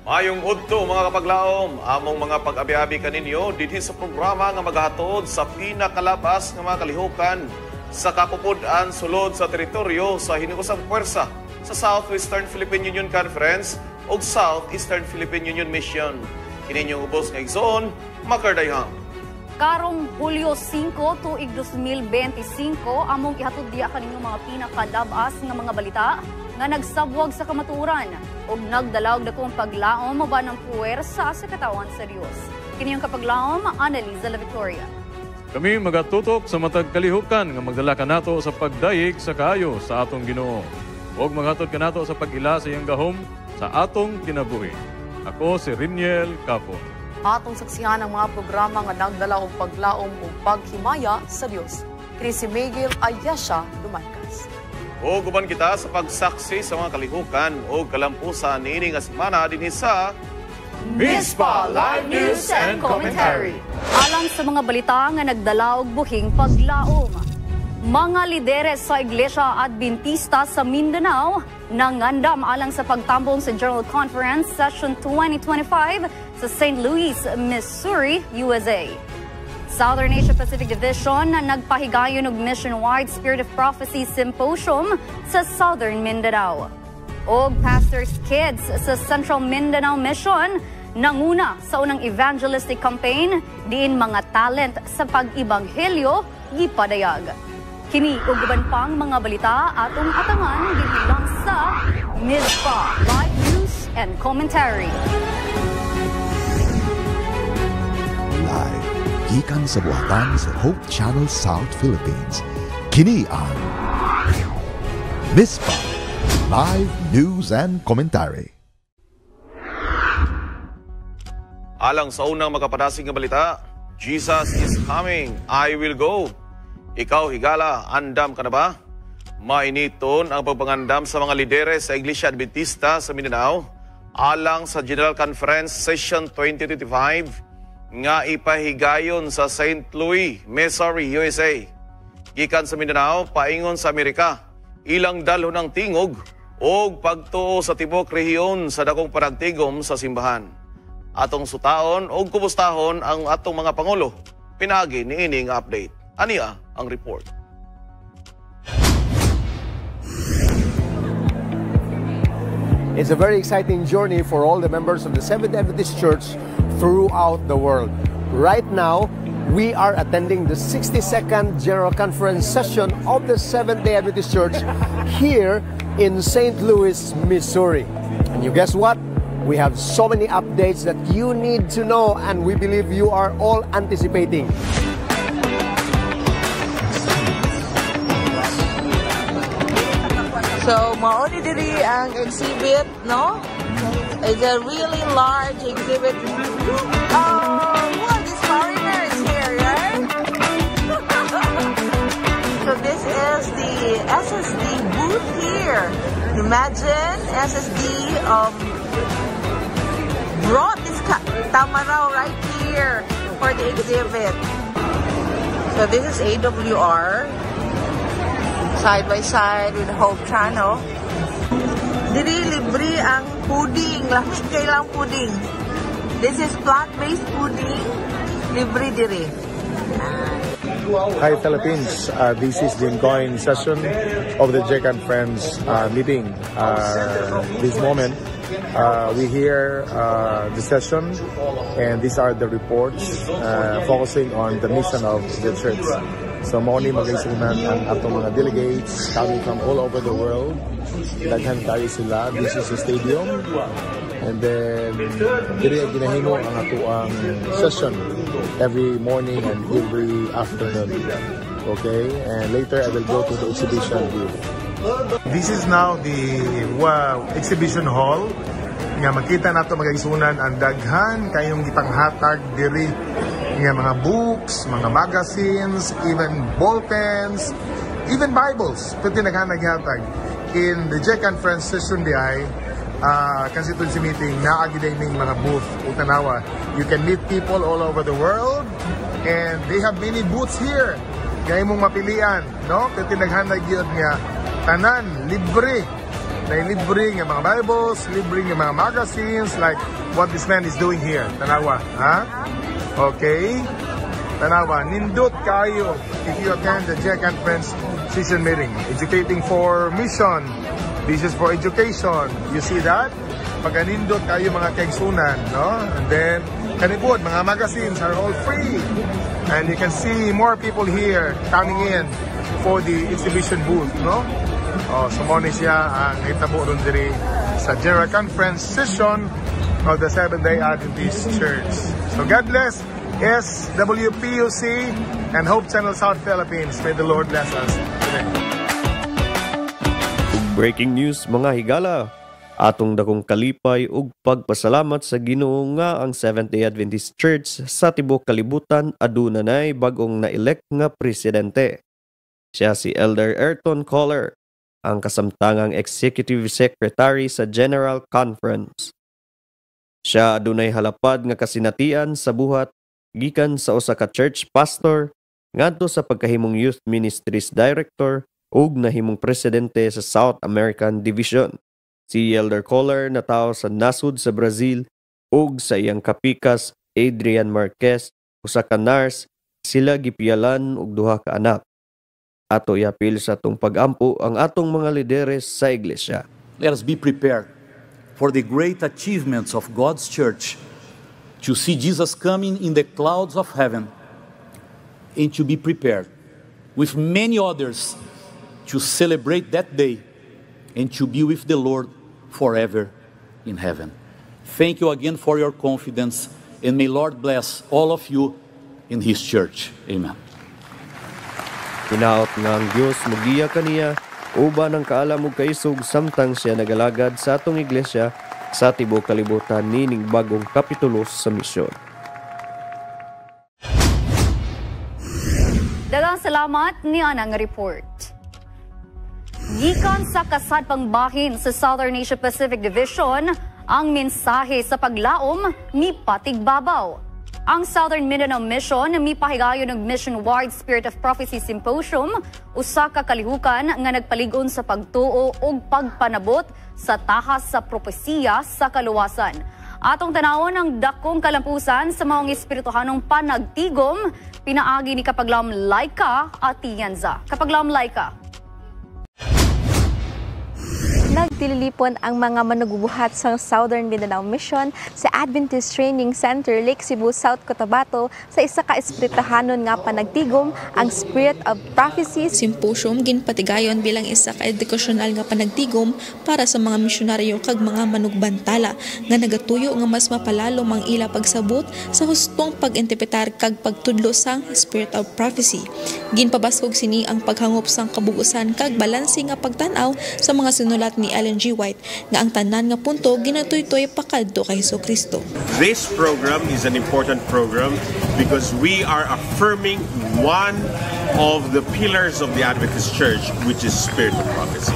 Mayong udto mga kapaglaom, among mga pag-abi-abi kaninyo dinhi sa programa nga maghatod sa pinakalabas nga mga kalihukan sa kapupudan sulod sa teritoryo sa hinugosang puwersa sa Southwestern Philippine Union Conference o Southeastern Philippine Union Mission. Kininyong ubos nga igsoon, makardayhang. Karong Hulyo 5 tuig 2025 among ihatod diya kaninyong mga pinakadabas nga mga balita nga nagsabwag sa kamaturan ug nagdalaog dakong paglaom ba ng puwersa sa katawan sa Dios. Kini yung kapaglaom, Annalisa La Victoria. Kami magatutok sa matag kalihukan nga magdala kanato sa pagdayeg sa kaayo sa atong Ginoo ug maghatod kanato sa pag-ila sa iyang gahom sa atong kinabuhi. Ako si Riniel Capo. Atong saksihan ang mga programa nga nagdala og paglaom ug paghimaya sa Dios. Si Miguel Ayesha Dumancas. O guban kita sa pagsaksi sa mga kalihukan o kalampusan niini nga semana dinhi sa Mispa Live News and Commentary. Alang sa mga balita nga nagdala og buhing paglaom, mga lideres sa Iglesia Adventista sa Mindanao nangandam alang sa pagtambong sa General Conference Session 2025 sa St. Louis, Missouri, USA. Southern Asia Pacific Division na nagpahigayon og Mission-wide Spirit of Prophecy Symposium sa Southern Mindanao. Og Pastors Kids sa Central Mindanao Mission nanguna sa unang evangelistic campaign diin mga talent sa pag-ibanghelyo gipadayag. Kini ug uban pang mga balita atong atangan dinhi lang sa Mispa Live News and Commentary. Live gikan sa buhatan sa Hope Channel South Philippines. Kini ang Mispa Live News and Commentary. Alang sa unang makapadasig nga balita, Jesus is coming, I will go. Ikaw higala, andam ka na ba? Mainiton ang pagpangandam sa mga lideres sa Iglesia Adventista sa Mindanao alang sa General Conference Session 2025 nga ipahigayon sa St. Louis, Missouri, USA. Gikan sa Mindanao, paingon sa Amerika, ilang dalho ng tingog o pagtuo sa tibok rehiyon sa dakong panagtigom sa simbahan. Atong sutaon o kubustahon ang atong mga pangulo. Pinagi ni ining update. Aniya ang report. It's a very exciting journey for all the members of the Seventh-day Adventist Church throughout the world. Right now, we are attending the 62nd General Conference session of the Seventh-day Adventist Church here in St. Louis, Missouri. And you guess what? We have so many updates that you need to know, and we believe you are all anticipating. So, mauni diri ang exhibit, no? It's a really large exhibit. What is foreigners here, right? So this is the SSD booth here. Imagine SSD brought this Tamaraw right here for the exhibit. So this is AWR. Side by side with Hope Channel. Diri libre ang pudding, lamig kay lang pudding. This is plant-based pudding, libre diri. Hi Philippines, this is the ongoing session of the J Conference meeting. This moment, we hear the session, and these are the reports focusing on the mission of the church. So morning mag-isunan ang atong mga delegates coming from all over the world. Daghan kayo sila. This is the stadium. And then diri ginahimo ang atuang session every morning and every afternoon. Okay? And later I will go to the exhibition booth. This is now the exhibition hall nga makita nato mag-isunan ang daghan kayong gipanghatag diri nga mga books, mga magazines, even ball pens, even Bibles. Pwede naghanag-hatag. In the J Conference session di ay, constituency meeting, naagiday ning mga booth, utanawa. You can meet people all over the world, and they have many booths here. Kaya mong mapilian, no? Pwede naghanag yun nga, tanan, libre. na libre ng mga Bibles, libre ng mga magazines, like what this man is doing here. Tanawa, ha? Okay? Tanawa, nindot kayo if you attend the Jack and Friends session meeting. Educating for mission. This is for education. You see that? Pag nindot kayo mga kaigsunan, no? And then, kanipod, mga magazines are all free. And you can see more people here coming in for the exhibition booth, no? Oh, sumoni siya ang hitabo ron diri sa General Conference session of the Seventh-day Adventist Church. So God bless SWPUC and Hope Channel South Philippines. May the Lord bless us today. Breaking news mga higala. Atong dakong kalipay ug pagpasalamat sa Ginoo nga ang Seventh-day Adventist Church sa tibuok kalibutan aduna nay bag-ong na-elect nga presidente. Siya si Elder Ayrton Coller, ang kasamtangang Executive Secretary sa General Conference. Siya adunay halapad nga kasinatian sa buhat gikan sa usa ka church pastor ngadto sa pagkahimong Youth Ministries Director ug nahimong presidente sa South American Division. Si Elder Coller natawo sa nasud sa Brazil ug sa iyang kapikas Adrian Marquez usa ka nurse, sila gipiyalan og duha ka anak. Ato iapil sa atong pag-ampo ang atong mga lideres sa iglesia. Let us be prepared for the great achievements of God's church, to see Jesus coming in the clouds of heaven, and to be prepared with many others to celebrate that day and to be with the Lord forever in heaven. Thank you again for your confidence, and may Lord bless all of you in His church. Amen. Hinaot nga ang Diyos mugiya kaniya uban ang kaalam ug kaisog samtang siya nagalagad sa atong iglesia sa tibuok kalibutan nining bagong kapitulo sa misyon. Daghang salamat niya ang report. Gikan sa kasadpang bahin sa Southern Asia Pacific Division, ang mensahe sa paglaom ni Patigbabaw. Ang Southern Mindanao Mission mipahigayon ng Mission-wide Spirit of Prophecy Symposium, usa ka kalihukan nga nagpaligon sa pagtuo ug pagpanabot sa tahas sa propesiya sa kaluwasan. Atong tanawon ang dakong kalampusan sa maong espirituhanong panagtigom, pinaagi ni Kapaglam Laika Atienza. Kapaglam Laika. Nagtililipon ang mga manugubuhat sa Southern Mindanao Mission sa Adventist Training Center, Lake Cebu, South Cotabato sa isa ka espirituhanon nga panagtigom, ang Spirit of Prophecy Symposium ginpatigayon bilang isa ka edukasyonal nga panagtigom para sa mga misyonaryo kag mga manugbantala nga nagatuyo nga mas mapalalo ang ila pagsabot sa hustong pag-interpretar kag pagtudlo sang Spirit of Prophecy. Ginpabaskog sini ang paghangop sang kabugusan kag balanse nga pagtan-aw sa mga sinulat ni Ellen G. White nga ang tanan nga punto ginatuytoy pakadto kay Hesukristo. This program is an important program because we are affirming one of the pillars of the Adventist Church, which is Spirit of Prophecy.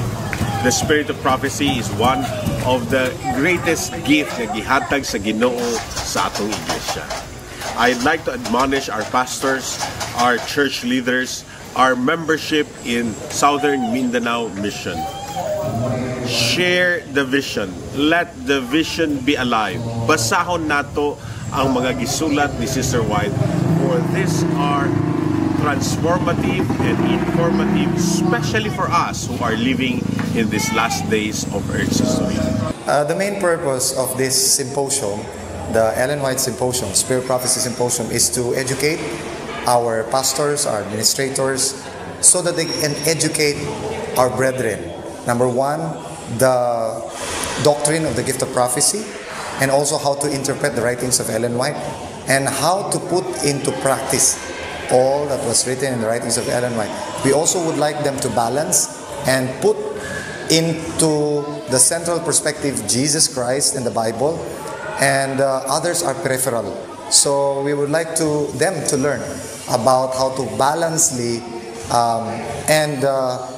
The Spirit of Prophecy is one of the greatest gifts na gihatag sa Ginoo sa atong iglesia. I'd like to admonish our pastors, our church leaders, our membership in Southern Mindanao Mission. Share the vision. Let the vision be alive. Basahon nato ang mga gisulat ni Sister White, for these are transformative and informative, especially for us who are living in these last days of Earth's history. The main purpose of this symposium, the Ellen White Symposium, Spirit Prophecy Symposium, is to educate our pastors, our administrators, so that they can educate our brethren. Number one, the doctrine of the gift of prophecy, and also how to interpret the writings of Ellen White, and how to put into practice all that was written in the writings of Ellen White. We also would like them to balance and put into the central perspective Jesus Christ and the Bible, and others are peripheral. So we would like them to learn about how to balancely and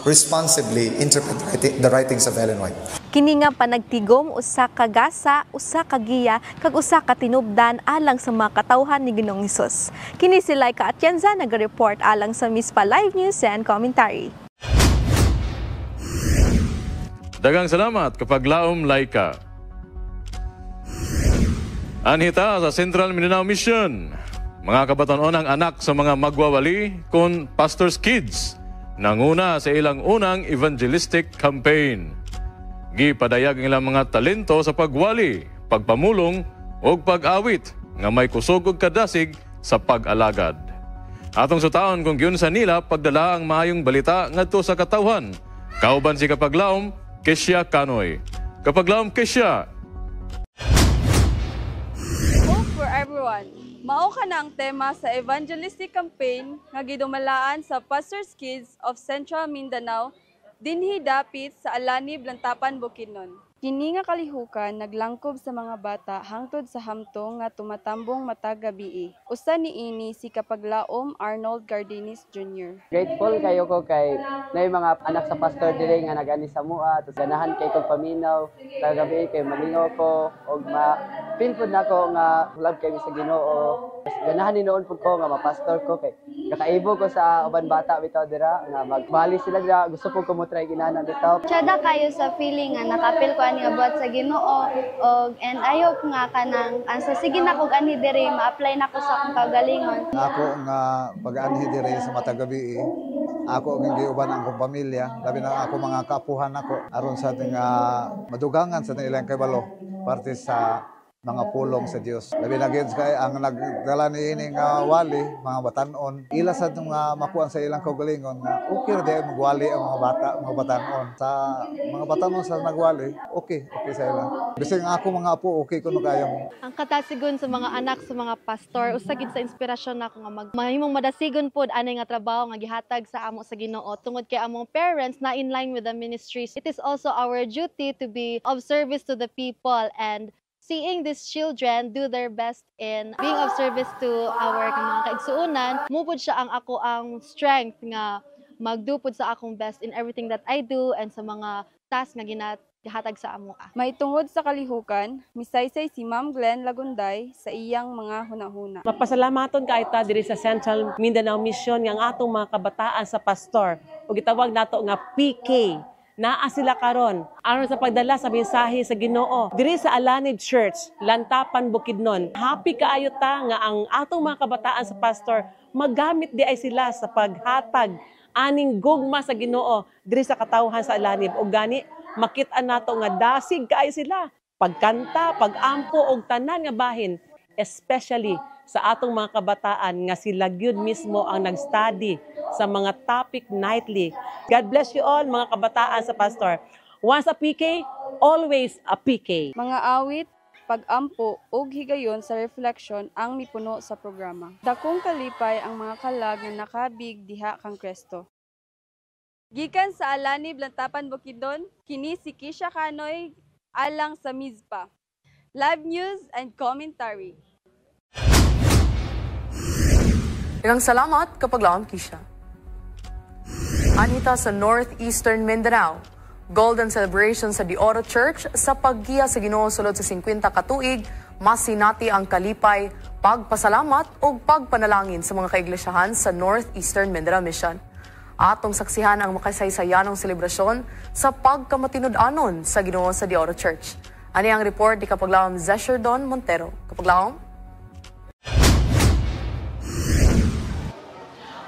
responsibly interpret the writings of Ellen White. Kini nga panagtigom usa ka gasa, usa ka giya, kag usa ka tinubdan alang sa mga katawhan ni Ginoong Hesus. Kini si Laika Atienza nag-report alang sa Mispa Live News and Commentary. Daghang salamat kapag laom Laika. Anhita sa Central Mindanao Mission. Mga kabatanon ang anak sa mga magwawali kon Pastor's Kids. Nanguna sa ilang unang evangelistic campaign. Gipadayag ang ilang mga talento sa pagwali, pagpamulong o pag-awit nga may kusog og kadasig sa pag-alagad. Atong sutaon kung gyud sa nila pagdala ang maayong balita ngadto sa katawhan. Kauban si Kapaglaom Kesya Kanoy. Kapaglaom Kesya. Hope for everyone. Mao ka na ang tema sa evangelistic campaign nga gidumalaan sa Pastor's Kids of Central Mindanao dinhi dapit sa Alani, Blantapan, Bukidnon. Kini nga kalihukan naglangkob sa mga bata hangtod sa hamtong nga tumatambong matag gabii. Usa niini si Kapaglaom Arnold Cardenis Jr. Grateful kayo ko kay nay mga anak sa pastor diri nga nagani sa mua, tus ganahan kay kog paminaw, gabi kay malingaw ko og feel pud nako nga love kay sa Ginoo. Ganahan ni noon pud ko nga mapastor ko kay kakaibo ko sa uban bata bitaw dira nga magbali sila dira, gusto ko mo try ginana bitaw. Tsada kayo sa feeling nga nakapil ko ani abot sa Ginoo and ayok nga kanang sa sige na kog ani diri ma-apply nako sa akong kagalingon. Ako nga pag-anhi diri sa matagabi ako ang giuban ang akong pamilya labi na ako mga kaapuhan nako aron sa ating madugangan sa ilang kabalo parte sa mga pulong sa Dios. Labi na gyud kay ang nagdala niini nga wali mga batan-on ila sa nga makuan sa ilang kaugalingon nga okay ra di magwali ang mga bata, mga batan-on. Sa mga batan-on sa nagwali, okay sa ila. Bising ako mga apo okay kuno kayo. Ang katasigon sa mga anak sa mga pastor usagid sa inspirasyon nako nga mahimong madasigon pod anay nga trabaho nga gihatag sa amo sa Ginoo tungod kay among parents na in line with the ministries. It is also our duty to be of service to the people and seeing these children do their best in being of service to our mga kaigsuonan, mupod siya ang ako ang strength nga magdupod sa akong best in everything that I do and sa mga task nga gihatag sa amo. May tungod sa kalihukan, misaysay si Ma'am Glenn Lagunday sa iyang mga hunahuna. Mapasalamaton ka ita diri sa Central Mindanao Mission nga ang atong mga kabataan sa pastor o gitawag nato nga PK. Naa sila karon aron sa pagdala sa mensahe sa Ginoo diri sa Alani Church, Lantapan, Bukidnon. Happy kaayo ta nga ang atong mga kabataan sa pastor magamit di ay sila sa paghatag aning gugma sa Ginoo diri sa katawhan sa Alani. Ug gani makit-an nato nga dasig kaayo sila pagkanta, pagampo og tanan nga bahin, especially sa atong mga kabataan nga sila gyud mismo ang nag-study sa mga topic nightly. God bless you all mga kabataan sa pastor. Once a PK, always a PK. Mga awit, pag-ampo ug higayon sa reflection ang mipuno sa programa. Dakong kalipay ang mga kalag nga nakabig diha kang Kristo. Gikan sa Alani, Blantapan, Bukidnon, kini si Kesya Kanoy alang sa Mizpa. Live news and commentary. Daghang salamat Kapaglaom Kesya. Anita sa Northeastern Mindanao, Golden Celebration sa De Oro Church sa paggiya sa Ginoo sulod sa 50 ka tuig, masinati ang kalipay, pagpasalamat o pagpanalangin sa mga kaiglesiyahan sa Northeastern Mindanao Mission. Atong saksihan ang makasaysayanong selebrasyon sa pagkamatinud-anon sa Ginoo sa De Oro Church. Ani ang report ni Kapaglaom Zesher Don Montero. Kapaglaom?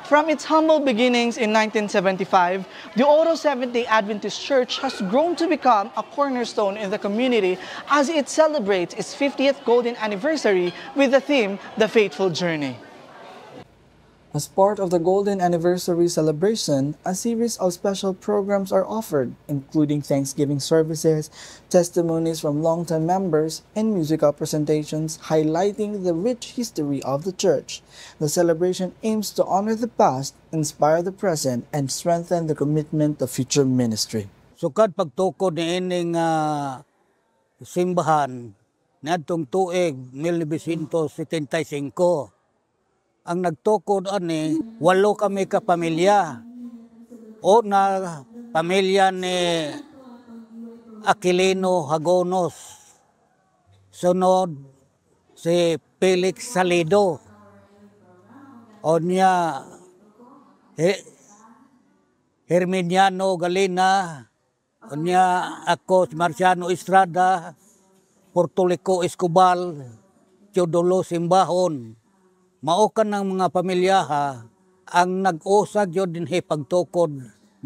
From its humble beginnings in 1975, the Oro Seventh-day Adventist Church has grown to become a cornerstone in the community as it celebrates its 50th golden anniversary with the theme, The Faithful Journey. As part of the Golden Anniversary celebration, a series of special programs are offered, including Thanksgiving services, testimonies from longtime members, and musical presentations highlighting the rich history of the church. The celebration aims to honor the past, inspire the present, and strengthen the commitment of future ministry. Sukad pagtukod ni ining simbahan niadtong tuig 1975. Ang nagtukod ani 8 kami ka pamilya. O na pamilya ni Aquilino Hagonos. Sunod si Felix Salido. O niya Herminiano Galina Unya ako si Marciano Estrada, Portolico Escobal, Teodolo Simbahon. Mao ka ng mga pamilyaha ang nag-usag yun din pagtukod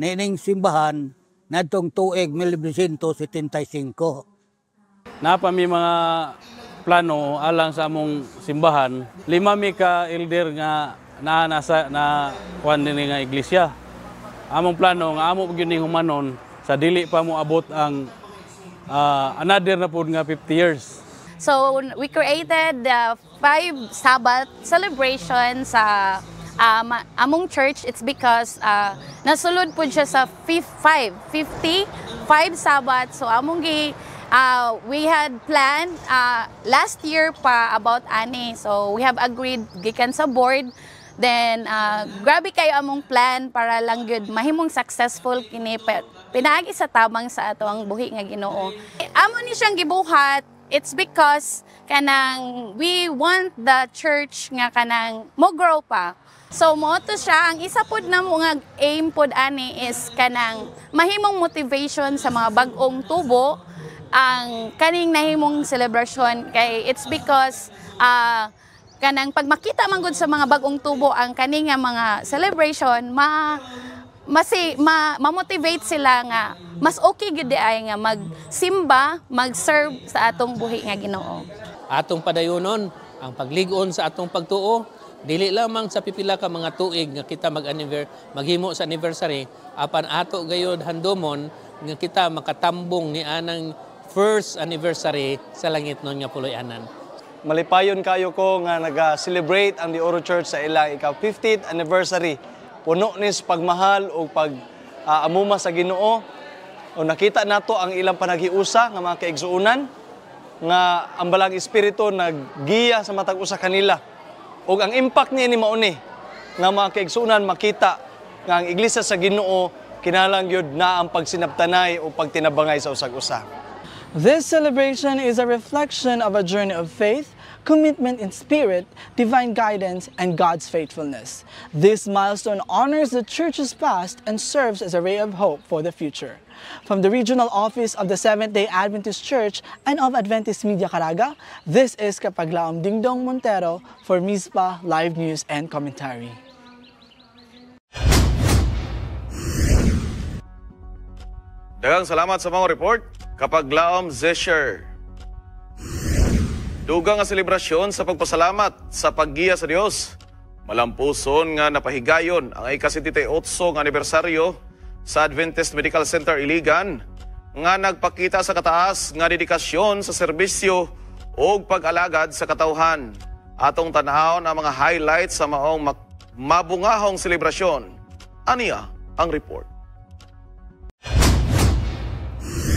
nining simbahan na itong tuig 1975. Napami mga plano alang sa among simbahan. 5 mi ka elder nga na kuan dinhi nga iglesia. Among plano nga amo gyud ning humanon sa dili pa mo abot ang another na pud nga 50 years. So we created 5 Sabbath celebration sa among church. It's because nasulod po siya sa 5 Sabbath. So among we had planned last year pa about ani. So we have agreed gikan sa board. Then grabe kayo among plan para lang gyud mahimong successful kini pinaagi sa tabang sa ato ang buhi nga Ginoo. Amo ni siyang gibuhat. It's because kanang we want the church nga kanang mo grow pa. So mo to siya, ang isa pod na mo nga aim pod ani is kanang mahimong motivation sa mga bag-ong tubo ang kaning nahimong celebration kay it's because kanang pag makita man gud sa mga bag-ong tubo ang kaning nga mga celebration ma-motivate sila nga mas okay gud ay nga magsimba, mag-serve sa atong buhi nga Ginoo. Atong padayonon ang paglig-on sa atong pagtuo dili lamang sa pipila ka mga tuig nga kita maghimo sa anniversary apan ato gayud handomon nga kita makatambong ni anang first anniversary sa langit nun nga puloy-anan. Malipayon kayo ko nga naga-celebrate ang The Oro Church sa ilang 50th anniversary. Puno nis pagmahal o pag-amuma sa Ginoo. O nakita nato ang ilang panagiusa nga mga kaigsuunan nga ang balang espiritu naggiya sa matag usa kanila. O ang impact niya ni mauni nga mga kaigsuunan makita nga ang iglesia sa Ginoo kinalang gyud na ang pagsinabtanay o pagtinabangay sa usag-usa. This celebration is a reflection of a journey of faith, commitment in spirit, divine guidance, and God's faithfulness. This milestone honors the church's past and serves as a ray of hope for the future. From the regional office of the Seventh-day Adventist Church and of Adventist Media Caraga, this is Kapaglaom Dingdong Montero for MISPA Live News and Commentary. Daghang salamat sa mga report. Kapaglaom Zesher. Dugang nga selebrasyon sa pagpasalamat sa paggiya sa Dios. Malampuson nga napahigayon ang ika-78 nga anibersaryo sa Adventist Medical Center Iligan nga nagpakita sa kataas nga dedikasyon sa serbisyo o pag-alagad sa katawhan. Atong tanahon ang mga highlights sa maong mabungahong selebrasyon. Aniya ang report.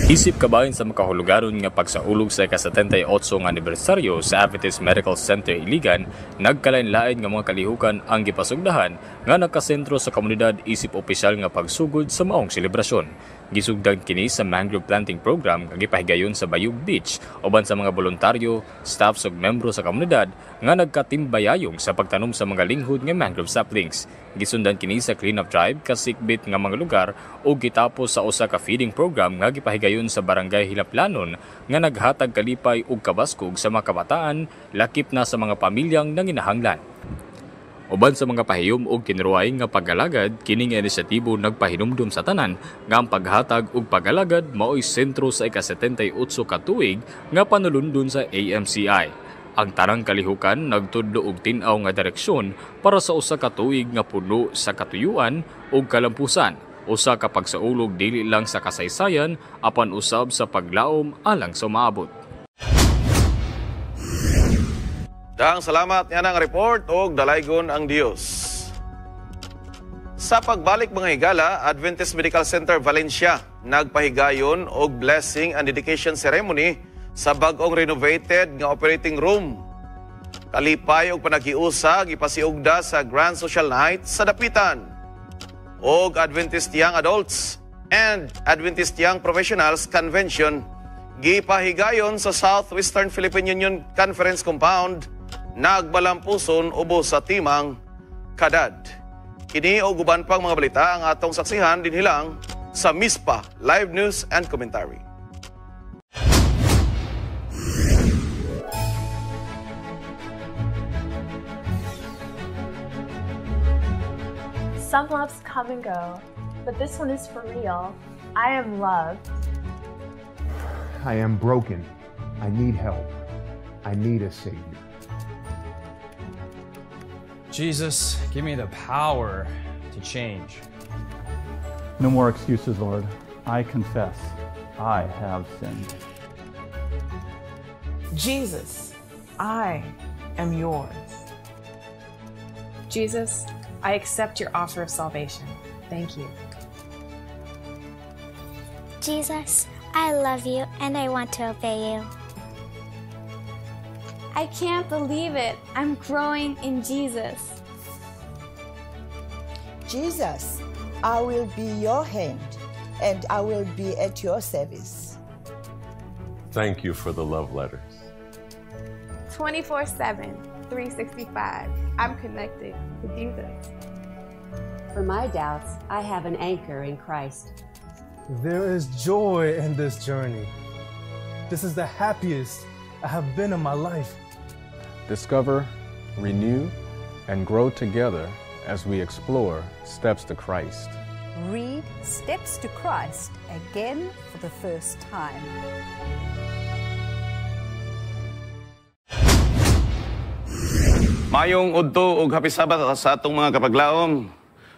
Isip kabahin sa makahulugaron nga pagsaulog sa ika-78 nga anibersaryo sa Adventist Medical Center Iligan, nagkalain-lain nga mga kalihukan ang gipasugdahan nga nagkasentro sa komunidad isip opisyal nga pagsugod sa maong selebrasyon. Gisugdan kini sa mangrove planting program nga gipahigayon sa Bayug Beach uban sa mga voluntaryo, staff ug membro sa komunidad nga nagkatimbayayong sa pagtanom sa mga linghod nga mangrove saplings. Gisundan kini sa clean-up drive ka sikbit nga mga lugar ug gitapos sa usa ka feeding program nga gipahigayon sa barangay Hilaplanon nga naghatag kalipay ug kabaskog sa mga kabataan lakip na sa mga pamilyang nanginahanglan. Uban sa mga pahiyom ug kinruay nga pag-alagad, kining inisyatibo nagpahinumdum sa tanan nga ang paghatag ug pag-alagad mao'y sentro sa ika-78 ka tuig nga panulundon sa AMCI. Ang tarang kalihukan nagtudlo og tin-aw nga direksyon para sa usa ka tuig nga puno sa katuyuan ug kalampusan, usa ka pagsaulog dili lang sa kasaysayan apan usab sa paglaom alang sa maabot. Dahang salamat yan ang report o dalaygon ang Diyos. Sa pagbalik mga higala, Adventist Medical Center Valencia nagpahigayon og blessing and dedication ceremony sa bag-ong renovated nga operating room. Kalipay og panagiusag ipasiugda sa Grand Social Night sa Dapitan. Og Adventist Young Adults and Adventist Young Professionals Convention gipahigayon sa Southwestern Philippine Union Conference Compound nagbalampuson ubos sa timang Kadad. Kini og uban pang mga balita ang atong saksihan dinhilang sa MISPA Live News and Commentary. Some loves come and go, but this one is for real. I am loved. I am broken. I need help. I need a Savior. Jesus, give me the power to change. No more excuses, Lord. I confess I have sinned. Jesus, I am yours. Jesus, I accept your offer of salvation. Thank you. Jesus, I love you and I want to obey you. I can't believe it. I'm growing in Jesus. Jesus, I will be your hand and I will be at your service. Thank you for the love letters. 24/7, 365. I'm connected to Jesus. For my doubts, I have an anchor in Christ. There is joy in this journey. This is the happiest I have been in my life. Discover, renew, and grow together as we explore Steps to Christ. Read Steps to Christ again for the first time. Mayong udto ug happy Sabat sa atong mga kapaglaom.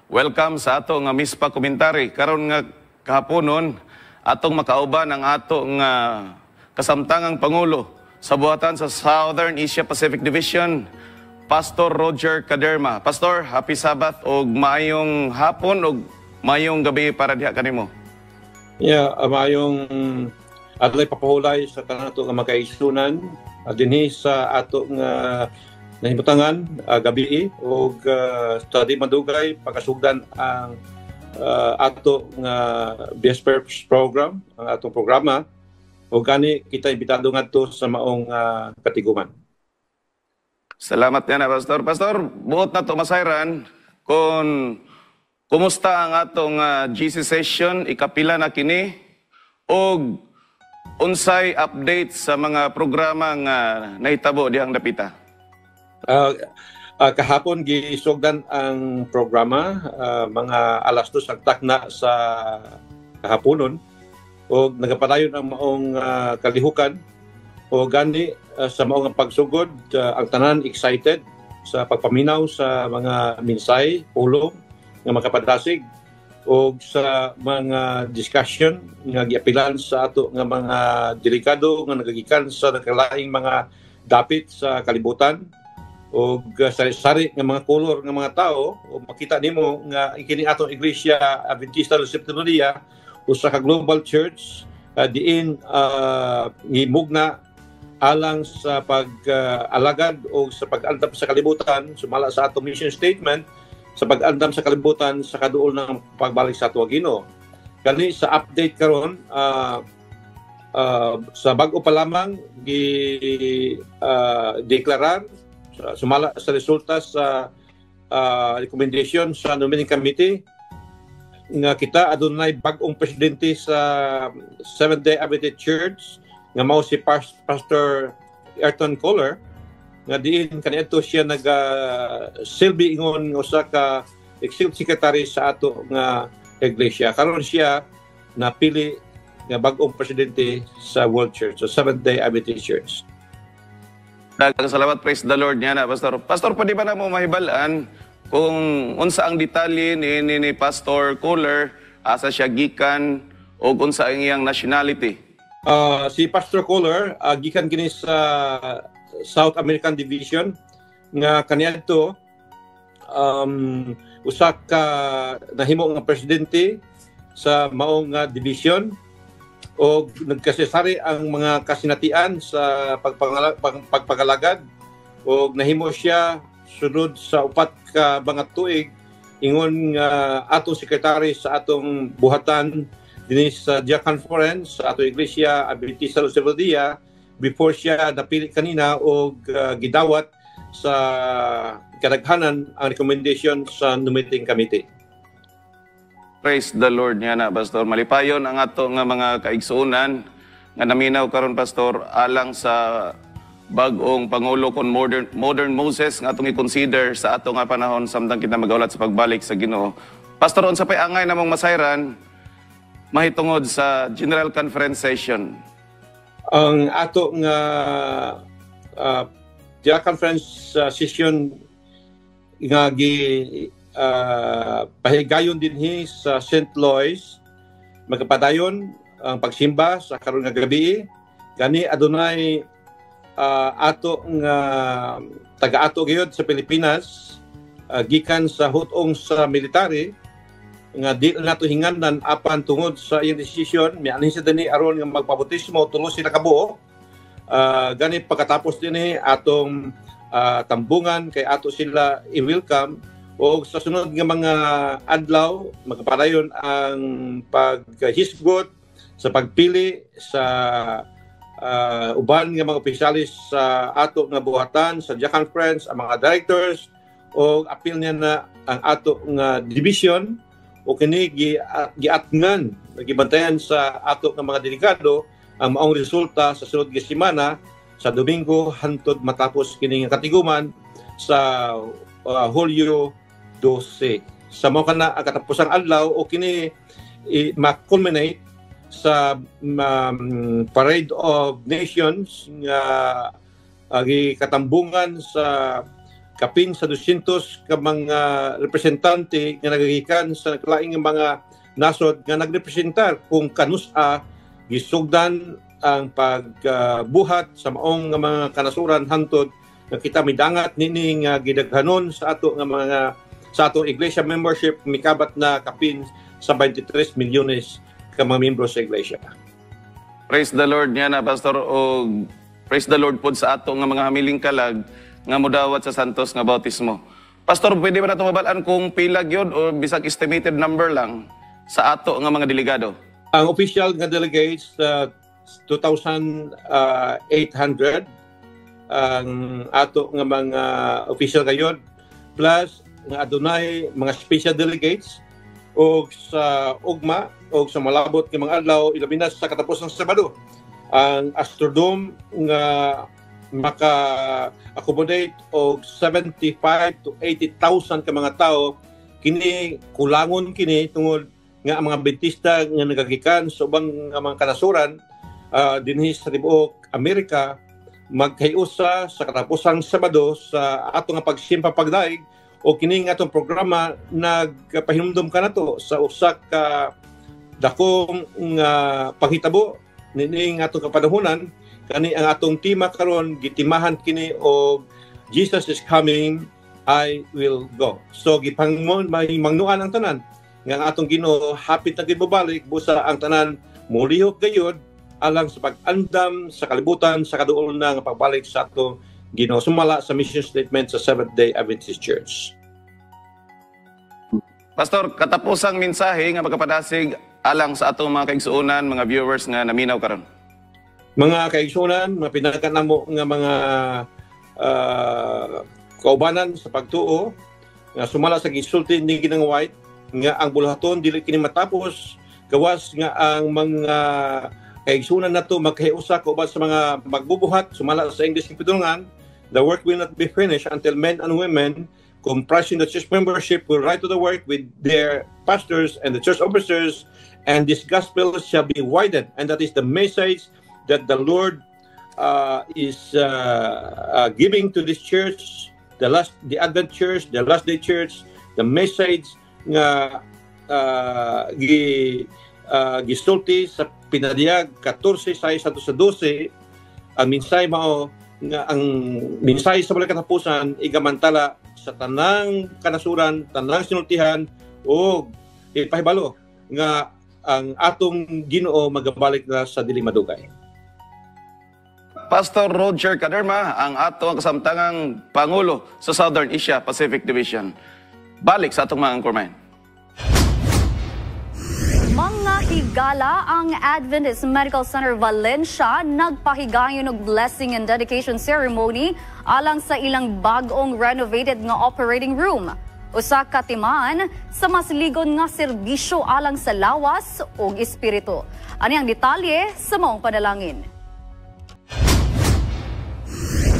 Welcome sa atong MISPA Commentary. Karon nga kahaponon atong makauban ang atong kasamtangang Pangulo sa buhatan sa Southern Asia Pacific Division, Pastor Roger Caderma. Pastor, happy Sabat og maayong hapon og maayong gabi para diha kanimo. Yeah, maayong adlay papahulay sa tanan ato nga magkaigsunan dinhi sa ato nga nahimutangan gabi og sa di madugay pagkasugdan ang ato nga Vespers program, ang atong programa. O gani kita imbitado ngadto sa maong katiguman. Salamat yan, Pastor. Pastor, buot na to masayran kung kumusta ang atong GC session, ikapila na kini, o unsay update sa mga programa nga nahitabo dihang dapita? Kahapon gisugdan ang programa, mga alas 2 ang takna sa kahaponon. O nagapadayon ang maong kalihukan o gani sa maong pagsugod ang tanan excited sa pagpaminaw sa mga minsay, pulong nga makapadasig o sa mga discussion nga giapilan sa ato nga mga delikado nga nagagikan sa nakalaing mga dapit sa kalibutan o sari-sari nga mga kolor nga mga tao o makita nimo nga kini atong Iglesia Adventista del Séptimo Día usa ka global church diin gimugna alang sa pag-alagad o sa pag-andam sa kalibutan sumala sa atong mission statement sa pag-andam sa kalibutan sa kaduol ng pagbalik sa ato Ginoo. Kani sa update karon sa bag-o pa lamang deklarar sumala sa resulta sa recommendation sa nominating committee nga kita adunay bag-ong presidente sa Seventh-day Adventist Church nga mao si Pastor Ayrton Kohler nga diin kaniadto siya silbi ingon usa ka executive secretary sa ato nga iglesia. Karon siya napili nga bag-ong presidente sa World Church, so Seventh-day Adventist Church. Daghang salamat, praise the Lord niya na, Pastor. Pastor, pwede ba na mo mahibalaan kung unsa ang detalye ni Pastor Kohler asa siya gikan o unsa ang iyang nationality? Si Pastor Kohler gikan kini sa South American Division nga kaniadto usa ka nahimo nga presidente sa maong nga division o nagkasesari ang mga kasinatian sa pagpagalagad o nahimo siya sunod sa upat ka mga tuig ingon nga atong sekretary sa atong buhatan dinhi sa Dia Conference sa atong Iglesia Adventista del Séptimo Día before siya napili kanina og gidawat sa kadaghanan ang recommendation sa nominating committee. Praise the Lord nga na, Pastor. Malipayon ang ato nga mga kaigsuunan nga naminaw karon, Pastor, alang sa bagong Pangulo kon modern Moses nga atong i-consider sa ato nga panahon samtang kita magaulat sa pagbalik sa Ginoo. Pastor, unsa pay angay namong masayran mahitungod sa General Conference session? Ang ato nga General Conference session nga pahigayon dinhi sa St. Louis, magkapadayon ang pagsimba sa karon nga gabi. Gani adunay ato nga taga-ato gyud sa Pilipinas, gikan sa hutong sa military nga di nato hinganan apan tungod sa iyang desisyon mianhi sa dinhi aron nga magpabautismo tulo sila kabuo. Gani pagkatapos dinhi atong tambungan kay ato sila i-welcome. O sa sunod nga mga adlaw, magpadayon ang paghisgot sa pagpili sa uban nga mga opisyalis sa ato nga buhatan sa General Conference, ang mga directors, o apil niya na ang ato nga division o kini giatngan, gibantayan sa ato nga mga delegado ang maong resulta sa sunod nga semana sa Domingo hantod matapos kini nga katiguman sa Hulyo 12. Sa mga kana ang katapusang adlaw o kini ma-culminate sa Parade of Nations nga katambungan sa kapin sa 200 ka mga representante nga nagagikan sa laing mga nasod nga nagrepresentar kung kanusa gisugdan ang pagbuhat sa maong nga mga kanasuran hantod nga kita midangat nini nga gidaghanon sa ato nga mga sa atong iglesia membership mikabat na kapin sa 23 milyones ka mga miyembro sa iglesia. Praise the Lord nga na, Pastor, o praise the Lord po sa ato nga mga hamiling kalag nga mudawat sa santos nga bautismo. Pastor, pwede ba nato mabalaan kung pila gyud o bisag estimated number lang sa ato nga mga delegado? Ang official nga delegates 2,800 ang ato nga mga official gayod plus nga adunay mga special delegates o sa ugma o sa malabot nga mga adlaw ilabi na sa katapos ng Sabado. Ang Astrodome nga maka-accommodate og 75 to 80,000 ka mga tao kini kulangon kini tungod nga ang mga Adventista nga nagagikan sa ubang mga kanasuran dinhi sa tibuok Amerika magkayusa sa katapusang Sabado sa ato nga pagsimpa pagdaig o kini nga atong programa nagpahinumdum ka nato sa usa ka dakong panghitabo nini nga atong kapanahunan kani ang atong tema karon gitimahan kini og Jesus is coming, I will go. So gipangmangnuan ang tanan nga ang atong Ginoo hapit na gibabalik busa ang tanan mulihok gayud alang sa pag-andam sa kalibutan sa kaduol na nga pagbalik sa atong Ginoo sumala sa mission statement sa Seventh-day Adventist Church. Pastor, katapusang mensahe nga magkapadasig alang sa atong mga kaigsuunan, mga viewers nga naminaw karon. Mga kaigsuunan, mga pinakanamo nga mga kaubanan sa pagtuo nga sumala sa gisulti ni Ginang White nga ang bulahaton dili kini matapos gawas nga ang mga kaigsuunan nato magkahiusa kauban sa mga magbubuhat sumala sa English Pidulungan. The work will not be finished until men and women comprising the church membership will write to the work with their pastors and the church officers, and this gospel shall be widened. And that is the message that the Lord is giving to this church, the Advent Church, the Last Day Church, the message nga gisulti sa pinadiyag 14:1-12 ang mensahe mao nga ang mensahe sa mga katapusan igamantala sa tanang kanasuran, tanang sinultihan o ipahibalo nga ang atong Ginoo magabalik na sa dili madugay. Pastor Roger Caderma, ang atong kasamtangang Pangulo sa Southern Asia Pacific Division. Balik sa atong mga anchorman. Mga higala ang Adventist Medical Center Valencia nagpahigayon og blessing and dedication ceremony alang sa ilang bag-ong renovated nga operating room. Usa ka timaan sa mas ligon nga serbisyo alang sa lawas ug espiritu. Ani ang detalye sa maong panalangin.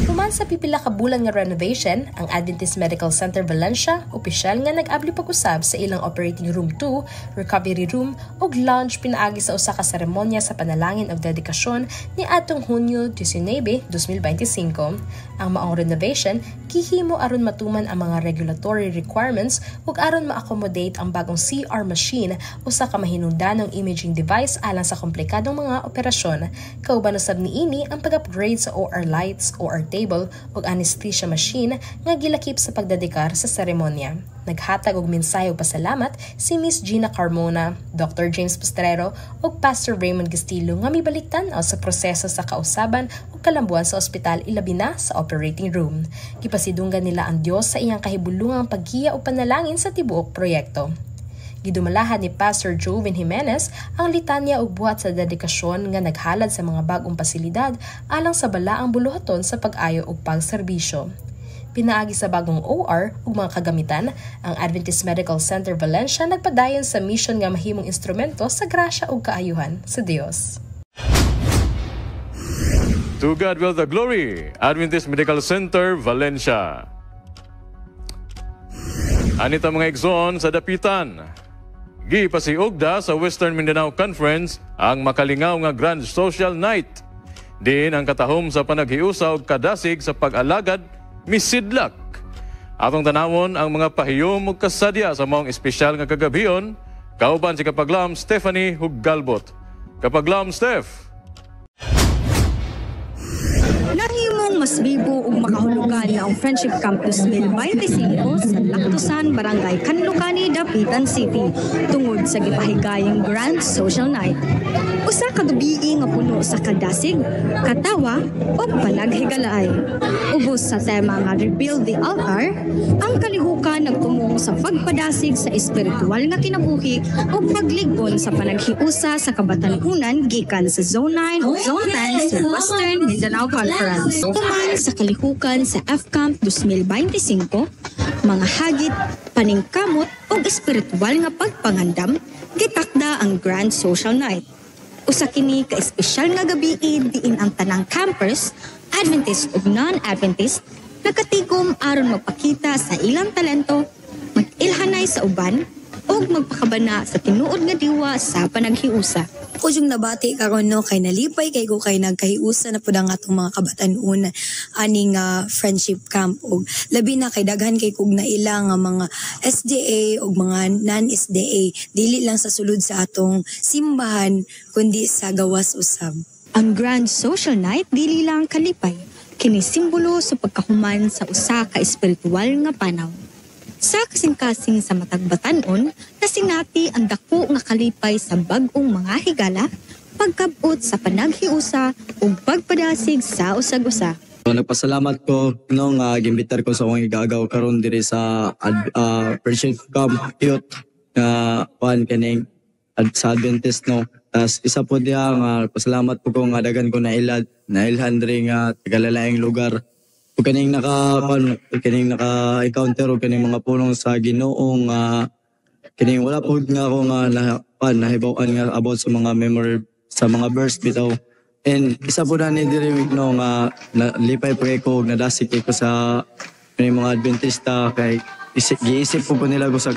Human sa pipila ka bulan nga renovation, ang Adventist Medical Center Valencia, opisyal nga nag-abli pag-usab sa ilang operating room 2, recovery room ug lounge pinaagi sa usa ka seremonya sa panalangin ug dedikasyon ni atong Hunyo 19, 2025. Ang maong renovation gihimo aron matuman ang mga regulatory requirements ug aron ma-accommodate ang bagong CR machine, usa ka mahinungdanong imaging device alang sa komplikadong mga operasyon. Kauban usab niini ang pag-upgrade sa OR lights, OR table ug anesthesia machine nga gilakip sa pagdedikar sa seremonya. Naghatag og mensahe ug pasalamat si Miss Gina Carmona, Dr. James Postrero ug Pastor Raymond Castillo nga mibaliktan sa proseso sa kausaban ug kalambuan sa ospital ilabi na sa operating room. Gipasidunggan nila ang Dios sa iyang kahibulungang paggiya ug panalangin sa tibuok proyekto. Gidumalahan ni Pastor Joven Jimenez ang litanya ug buhat sa dedikasyon nga naghalad sa mga bagong pasilidad alang sa balaang buluhaton sa pag-ayo ug pagserbisyo. Pinaagi sa bagong OR ug mga kagamitan, ang Adventist Medical Center Valencia nagpadayon sa mission nga mahimong instrumento sa grasya ug kaayuhan sa Dios. To God be the glory, Adventist Medical Center Valencia. Anita mga igsoon sa dapitan. Gipasiugda sa Western Mindanao Conference ang makalingaw nga Grand Social Night. Din ang katahom sa panaghiusa ug kadasig sa pag-alagad misidlak. Atong tanawon ang mga pahiyom ug kasadya sa maong espesyal nga kagabion, kauban si Kapaglam Stephanie Hugalbot. Kapaglam Steph. Nahimong mas bibo ug makahulugan na ang Friendship Camp 2025 sa Lactosan, Barangay Canlocani, Dapitan City tungod sa gipahigayong Grand Social Night. Usa ka gabi nga puno sa kadasig, katawa ug panaghigalaay. Ubos sa tema nga Rebuild the Altar, ang kalihukan nagtumong sa pagpadasig sa espiritual nga kinabuhi ug pagligon sa panaghiusa sa kabatanunan gikan sa Zone 9 ug Zone 10 sa Western Mindanao Conference. Tuman sa kalihukan sa F-Camp 2025, mga hagit, paningkamot ug espiritual nga pagpangandam, gitakda ang Grand Social Night. Usa kini ka espesyal nga gabi diin ang tanang campers, Adventist ug non-Adventist, nagkatigom aron magpakita sa ilang talento, mag-ilhanay sa uban ug magpakabana sa tinuod nga diwa sa panaghiusa. Ako yung nabati karon no kay nalipay kay ko kay nagkahiusa na pud ang atong mga kabatan-on aning friendship camp ug labi na kay daghan kay kog naila nga mga SDA ug mga non-SDA dili lang sa sulod sa atong simbahan kundi sa gawas usab. Ang Grand Social Night dili lang kalipay, kini simbolo sa pagkahuman sa usa ka espiritual nga panaw. Sa kasing-kasing sa matag batan-on, nasinati ang dako nga kalipay sa bag-ong mga higala, pagkabot sa panaghiusa ug pagpadasig sa usag-usa. Nagpasalamat ko nung gimbitar ko sa akong igagaw karon diri sa Friendship Camp Youth kaning sa Adventist no. Tas isa po diya nga pasalamat po ko nga dagan ko nailhan diri nga tagalalaing lugar. Ug kaning naka-encounter ug kaning mga punong sa Ginoong kining wala po nga ako nga nahibaw-an nga about sa mga memory sa mga verse bitaw. And isa po na ni diri no nga nalipay pa ko nadasig ko sa mga Adventista kay giisip po nila ko sa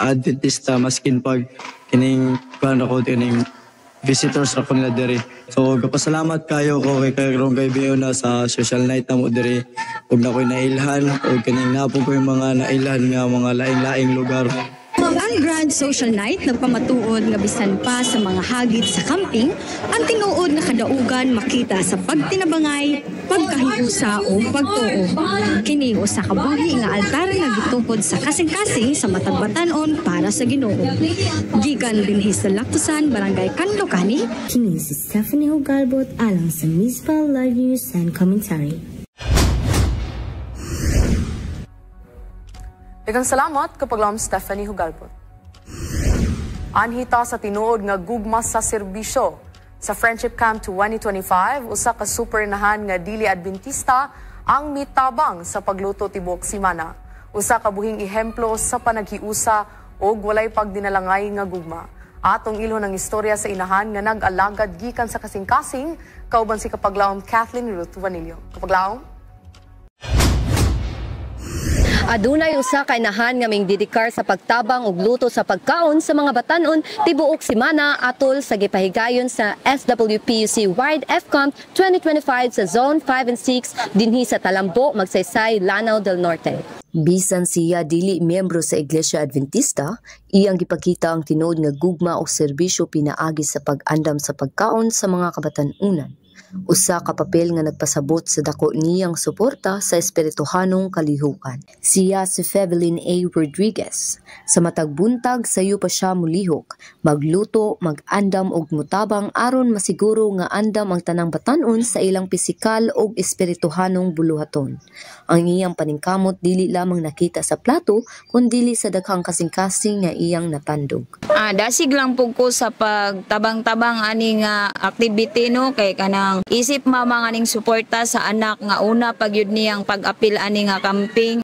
Adventista maskin pag kining ako kining visitors ako nila diri. So kapasalamat kayo ko kay karong gabi na sa social night na mo diri ug na ko'y nailhan ug kining napo ko yung mga nailhan nga mga laing-laing lugar. Ang Grand Social Night nagpamatuod nga bisan pa sa mga hagit sa camping, ang tinuod nga kadaugan makita sa pagtinabangay, pagkahiusa o pagtuo. Kini usa ka buhi nga altar nga gitupod sa kasing-kasing sa matag batan-on para sa Ginoo. Gikan dinhi sa Lactosan, Barangay Canlocani, kini si Stephanie Hugalbot alang sa Municipal Live News and Commentary. Daghang salamat kapaglam Stephanie Hugalbot. Anhita sa tinuod nga gugma sa serbisyo sa Friendship Camp 2025, usa ka supernahan nga dili Adventista ang mitabang sa pagluto tibuok semana. Usa ka buhing ehemplo sa panaghiusa o walay pagdinalangay nga gugma. Atong ilho ng istorya sa inahan nga nag-alagad gikan sa kasing-kasing, kauban si Kapaglaom Kathleen Ruth Vanillo. Kapaglaom? Adunay usa ka inahan nga mingdidikar sa pagtabang ug luto sa pagkaon sa mga batan-on tibuok semana atol sa gipahigayon sa SWPUC Wide FCOMP 2025 sa Zone 5 and 6 dinhi sa Talambo, Magsaysay, Lanao del Norte. Bisan siya dili miyembro sa Iglesia Adventista, iyang gipakita ang tinuod nga gugma o serbisyo pinaagi sa pag-andam sa pagkaon sa mga kabatan-unan. Usa ka papel nga nagpasabot sa dako niyang suporta sa espirituhanong kalihukan. Siya si Fevelin A. Rodriguez. Sa matag buntag sayo pa siya mulihok, magluto, mag-andam og mutabang aron masiguro nga andam ang tanang batan-on sa ilang pisikal og espirituhanong buluhaton. Ang iyang paningkamot dili lamang nakita sa plato kundi sa daghang kasing-kasing nga iyang natandog. Dasig lang pug ko sa pagtabang-tabang ani nga activity no kay kanang isip mama nga ning suporta sa anak nga una pagyud niyang pag-apil ani nga camping